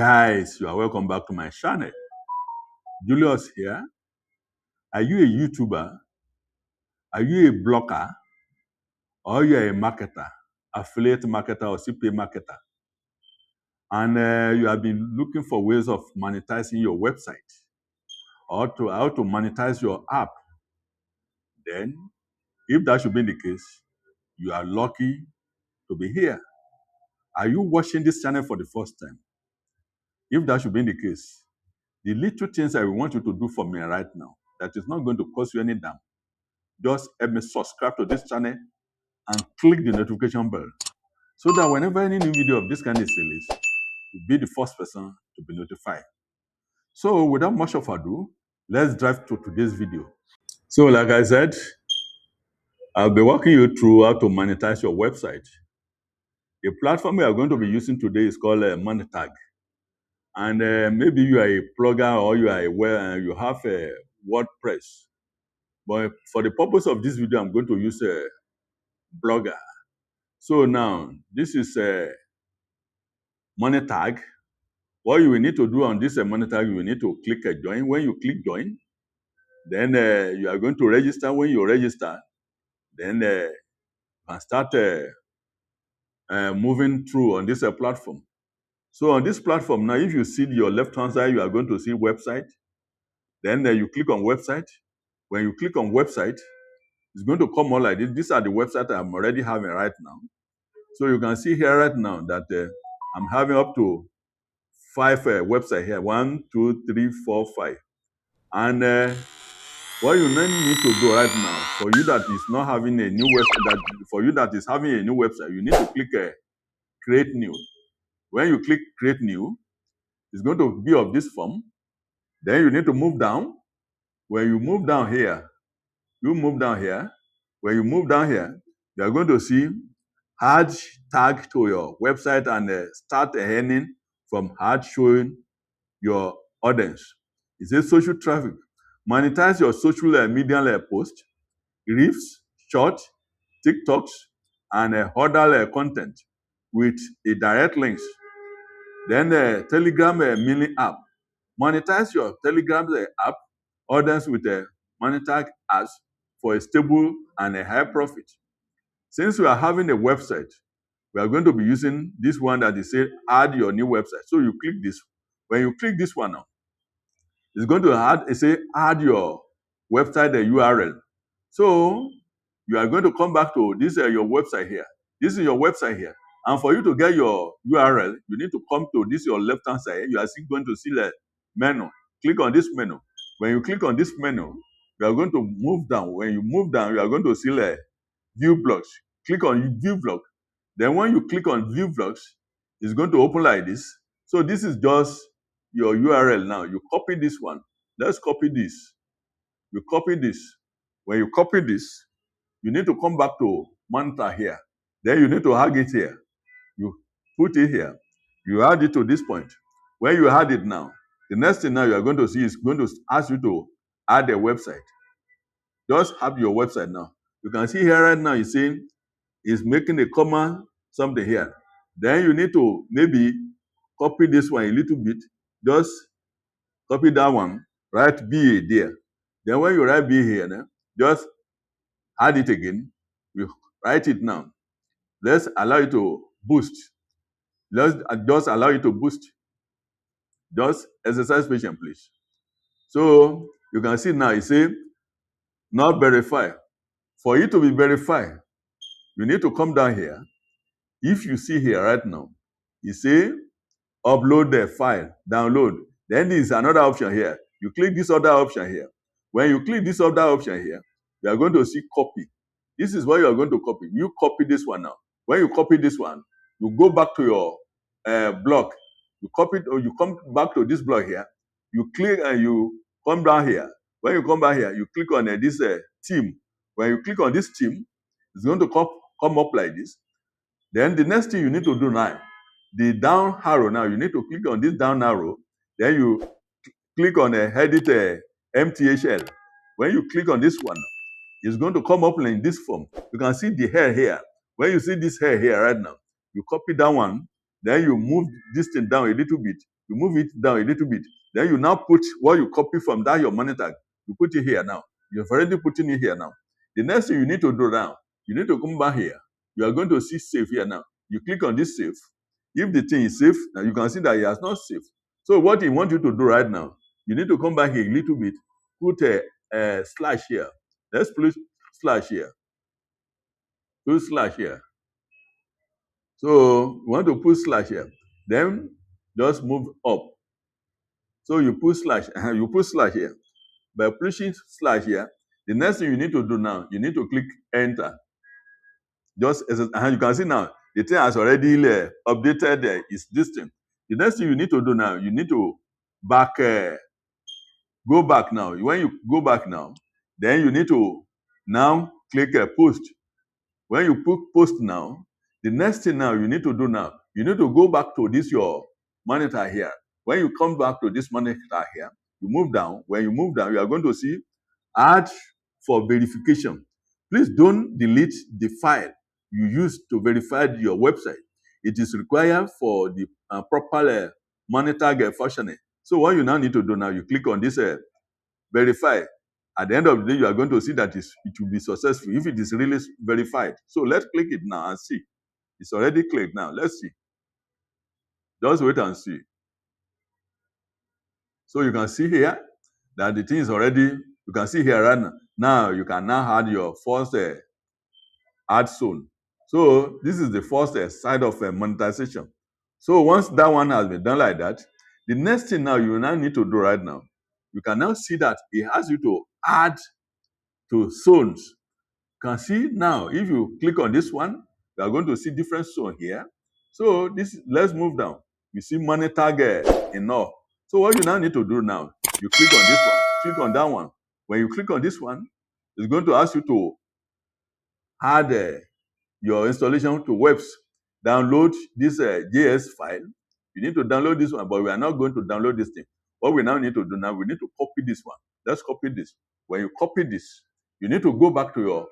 Guys, you are welcome back to my channel. Julius here. Are you a YouTuber? Are you a blogger? Or you are a marketer, affiliate marketer or CPA marketer? And you have been looking for ways of monetizing your website or how to monetize your app. Then, if that should be the case, you are lucky to be here. Are you watching this channel for the first time? If that should be the case, the little things I want you to do for me right now, that is not going to cost you any damn, just help me subscribe to this channel and click the notification bell so that whenever any new video of this kind is released, you'll be the first person to be notified. So without much of ado, let's dive to today's video. So like I said, I'll be walking you through how to monetize your website. The platform we are going to be using today is called Monetag. And maybe you are a blogger or you are you have a WordPress. But for the purpose of this video, I'm going to use a blogger. So now, this is a Monetag. What you will need to do on this Monetag, you will need to click join. When you click join, then you are going to register. When you register, then you can start moving through on this platform. So on this platform now, if you see your left-hand side, you are going to see website. Then you click on website. When you click on website, it's going to come all like this. These are the websites I'm already having right now. So you can see here right now that I'm having up to 5 websites here. 1, 2, 3, 4, 5. And what you need to do right now, for you that is not having a new website, for you that is having a new website, you need to click create new. When you click create new, it's going to be of this form. Then you need to move down. When you move down here, you move down here. When you move down here, you are going to see add tag to your website and start earning from ad showing your audience. It says social traffic. Monetize your social media post, reels, short, TikToks, and other content with a direct links. Then Telegram mini app. Monetize your Telegram app audience with a Monetag ads for a stable and a high profit. Since we are having a website, we are going to be using this one that is say add your new website. So you click this. When you click this one now, it's going to add your website the URL. So you are going to come back to this your website here. This is your website here. And for you to get your URL, you need to come to this your left hand side. You are still going to see the menu. Click on this menu. When you click on this menu, you are going to move down. When you move down, you are going to see the view blogs. Click on view blog. Then when you click on view blogs, it's going to open like this. So this is just your URL now. You copy this one. Let's copy this. You copy this. When you copy this, you need to come back to Monetag here. Then you need to hang it here. You put it here. You add it to this point. When you add it now, the next thing now you are going to see is going to ask you to add a website. Just have your website now. You can see here right now, it's saying it's making a comma something here. Then you need to maybe copy this one a little bit. Just copy that one, write BA there. Then when you write BA here, just add it again. You write it now. Let's allow you to boost. Let's just allow you to boost. Just exercise patience, please. So you can see now, it says not verify. For you to be verified, you need to come down here. If you see here right now, you say upload the file, download. Then there is another option here. You click this other option here. When you click this other option here, you are going to see copy. This is what you are going to copy. You copy this one now. When you copy this one, you go back to your blog. You copy it, or you come back to this blog here. You click and you come down here. When you come back here, you click on this theme. When you click on this theme, it's going to come up like this. Then the next thing you need to do now, the down arrow now, you need to click on this down arrow. Then you click on edit MTHL. When you click on this one, it's going to come up in this form. You can see the hair here. When you see this hair here right now, you copy that one. Then you move this thing down a little bit. You move it down a little bit. Then you now put what you copy from that your Monetag. You put it here now. You've already put it here now. The next thing you need to do now, you need to come back here. You are going to see save here now. You click on this save. If the thing is safe, now you can see that it has not saved. So what he wants you to do right now, you need to come back here a little bit, put a slash here. Let's put slash here. Put slash here. So you want to put slash here. Then just move up. So you put slash, you put slash here. By pushing slash here, the next thing you need to do now, you need to click enter. Just as you can see now, the thing has already updated its distance. The next thing you need to do now, you need to go back now. When you go back now, then you need to now click post. When you put post now, the next thing now you need to do now, you need to go back to this your monitor here. When you come back to this monitor here, you move down. When you move down, you are going to see add for verification. Please don't delete the file you use to verify your website. It is required for the proper Monetag functioning. So what you now need to do now, you click on this verify. At the end of the day, you are going to see that it will be successful if it is really verified. So let's click it now and see. It's already clicked now. Let's see. Just wait and see. So you can see here that the thing is already, you can see here right now. Now you can now add your first add zone. So this is the first side of monetization. So once that one has been done like that, the next thing now you now need to do right now, you can now see that it has you to add to zones. You can see now, if you click on this one, you are going to see different zone here. So this, let's move down. You see Monetag in all. So what you now need to do now, you click on this one, click on that one. When you click on this one, it's going to ask you to add your installation to webs. Download this JS file. You need to download this one, but we are not going to download this thing. What we now need to do now, we need to copy this one. Let's copy this. When you copy this, you need to go back to your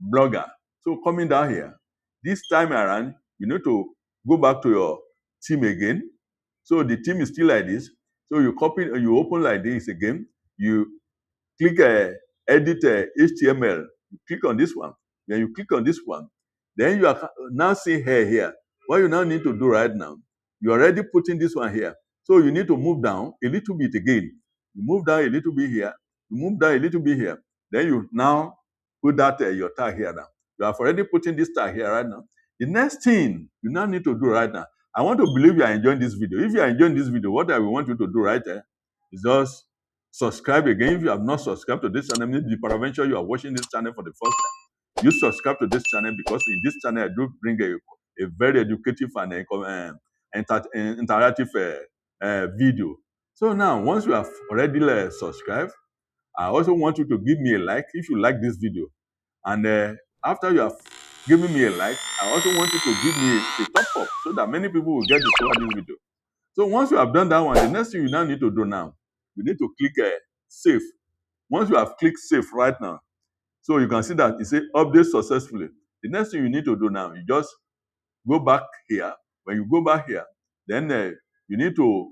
blogger. So coming down here, this time around, you need to go back to your theme again. So the theme is still like this. So you copy, you open like this again. You click edit HTML. You click on this one. When you click on this one, then you are now seeing here. What you now need to do right now, you're already putting this one here. So you need to move down a little bit again. You move down a little bit here. You move down a little bit here. Then you now put that your tag here now. You have already putting this tag here right now. The next thing you now need to do right now, I want to believe you are enjoying this video. If you are enjoying this video, what I will want you to do right there is just subscribe again. If you have not subscribed to this channel, maybe peradventure you are watching this channel for the first time. You subscribe to this channel because in this channel I do bring a very educative and interactive video. So now, once you have already subscribed, I also want you to give me a like if you like this video. And after you have given me a like, I also want you to give me a thumbs up so that many people will get to see this video. So once you have done that one, the next thing you now need to do now, you need to click save. Once you have clicked save right now, so you can see that it says update successfully. The next thing you need to do now, you just go back here. When you go back here, then you need to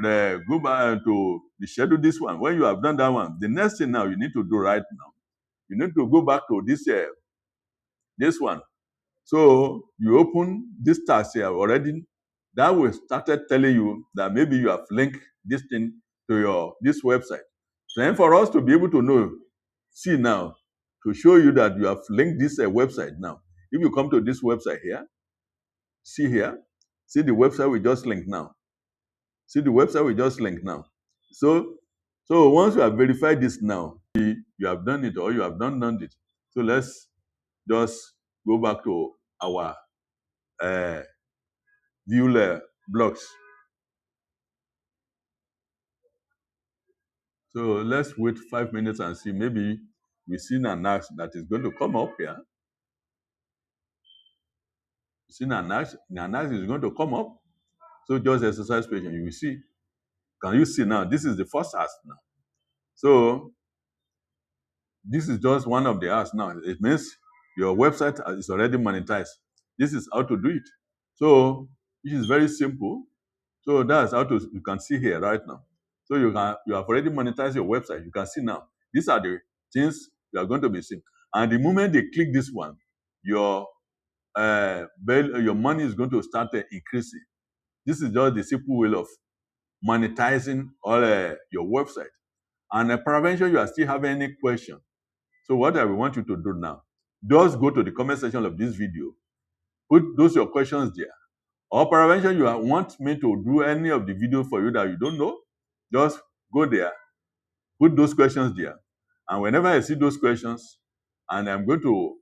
go back to schedule this one. When you have done that one, the next thing now you need to do right now, you need to go back to this one. So you open this task here already. That will started telling you that maybe you have linked this thing to this website. Then for us to be able to know, see now, to show you that you have linked this website now. If you come to this website here, see the website we just linked now. See the website we just linked now. So once you have verified this now, you have done it or you have not done it. So let's just go back to our view blocks. So let's wait 5 minutes and see. Maybe we see an ask that is going to come up here. You see an ask is going to come up. So just exercise patience. You will see. Can you see now? This is the first ask now. So this is just one of the asks now. It means your website is already monetized. This is how to do it. So it is very simple. So that's how to you can see here right now. So you have already monetized your website. You can see now. These are the things you are going to be seeing. And the moment they click this one, your your money is going to start increasing. This is just the simple way of monetizing all your website. And prevention, you are still having any question. So what I will want you to do now, just go to the comment section of this video, put those your questions there. Or prevention, want me to do any of the videos for you that you don't know, just go there, put those questions there. And whenever I see those questions, and I'm going to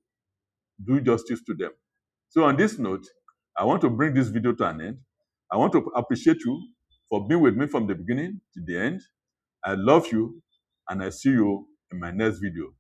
do justice to them. So on this note, I want to bring this video to an end. I want to appreciate you for being with me from the beginning to the end. I love you, and I see you in my next video.